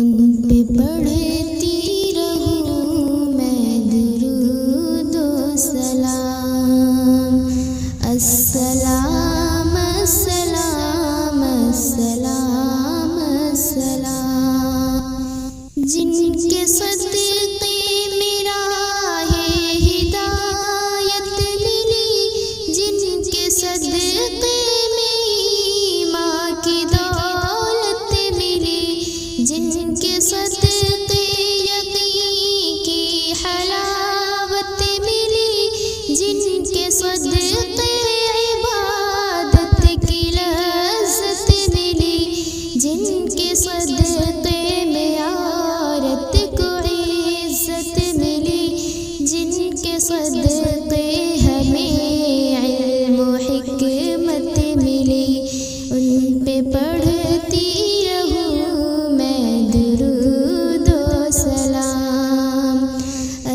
ان پہ پڑھتی رہوں میں درود و سلام۔ السلام السلام السلام السلام، جن کے صدقے میرا ہے ہدایت ملی، جن کے صدقے میری ماں کی دولت ملی، جن کے صدقے یقین کی حلاوت ملی، جن کے صدقے عبادت کی لذت ملی، جن کے صدقے میں عورت کو عزت ملی، جن کے صدقے ہمیں علم و حکمت ملی، ان پہ پڑھتی رہوں میں درود و سلام۔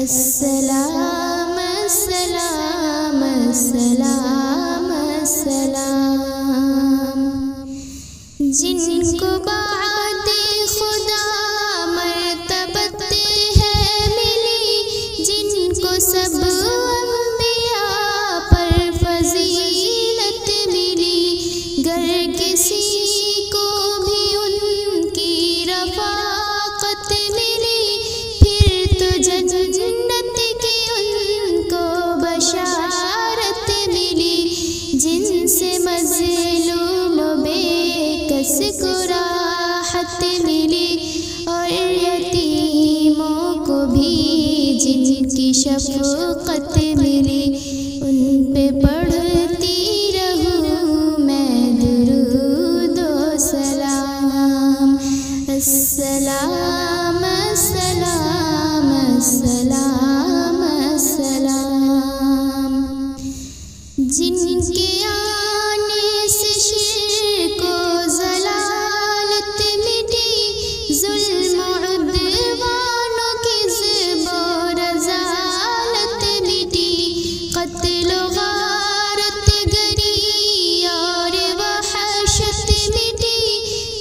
السلام السلام السلام السلام، جن کو بعد خدا مرتبت ہے ملی، جن کو سب انبیاء پر فضیلت ملی، گر کسی کو بھی ان کی رفاقت ملی، پھر تو جنت کی ان کو بشارت ملی، جن سے مظلوم و بے کس کو راحت ملی، اور یتیموں کو بھی جن کی شفقت ملی، ان پہ پڑھتی رہوں میں درود و سلام۔ السلام السلام السلام السلام، جن کے آنے سے شرک و ضلالت مٹی، ظلم و عدوان و کذب و رذالت مٹی، قتل و غارت گری اور وحشت مٹی،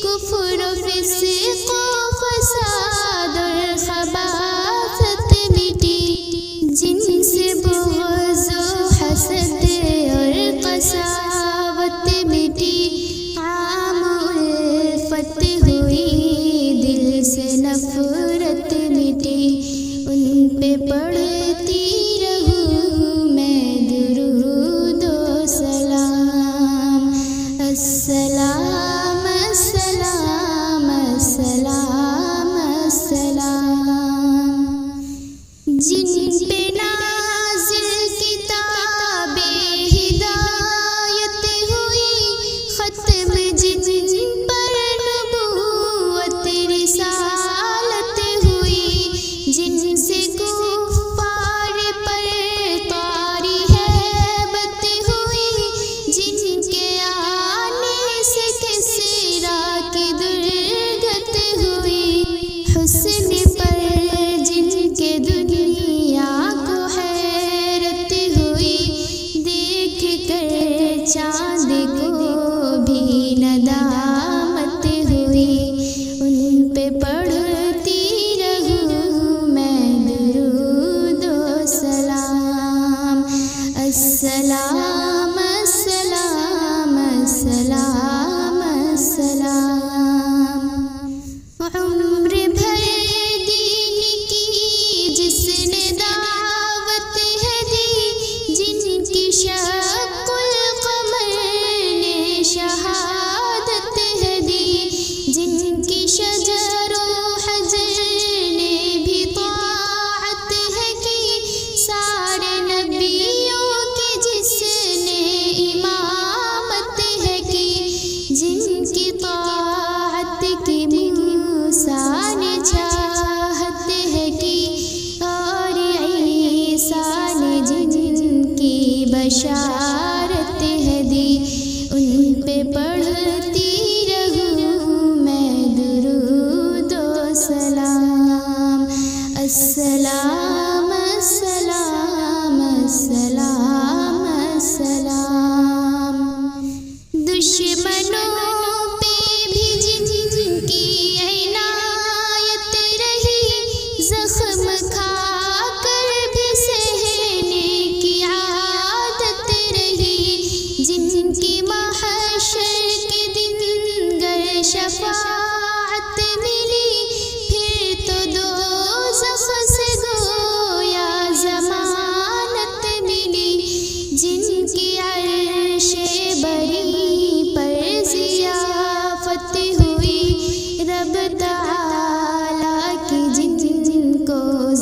کفر و فسق و فساد اور خباثت مٹی، جن سے بغض و حسد اور قساوت مٹی، عام الفت ہوئی دل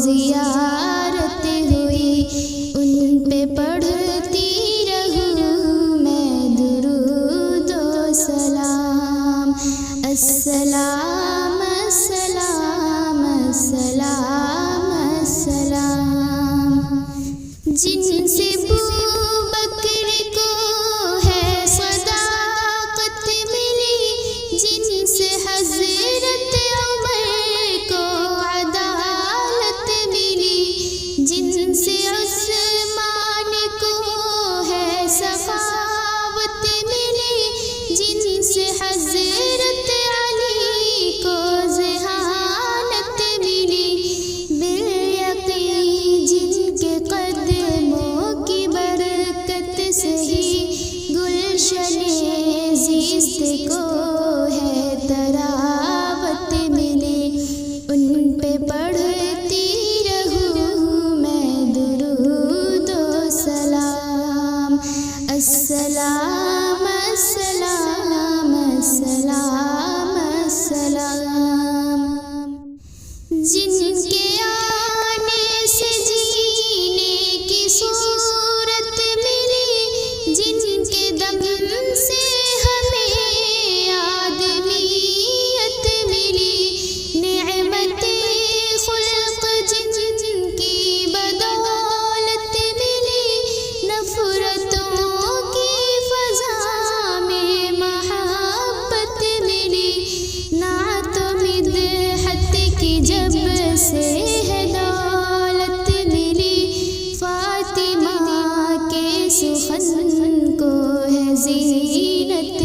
زیارت ہوئی، ان پہ پڑھتی رہوں میں درود و سلام۔ السلام السلام السلام السلام۔ جن سے بکر کو ہے صداقت ملی، جن سے حضرت عمر کو عدالت ملی، جن سے عثمان کو ہے سخاوت ملی، جن سے حضرت علی کو ذہانت ملی، بالیقین جن کے قدموں کی برکت سے ہی گلشن زیست کو ہے تراوت ملی، ان پہ پڑھتی رہوں میں درود و سلام۔ السلام السلام السلام السلام۔ جن کے آنے سے جینے کی صورت ملی، جن کے دم سے ہمیں آدمیت ملی، نعمت خلق جن کی بدولت ملی، نفرتوں کی فضا میں محبت ملی، نعت و مدحت کی جب سے ہے دولت ملی، فاطمہ کے سخن کو ہے زینت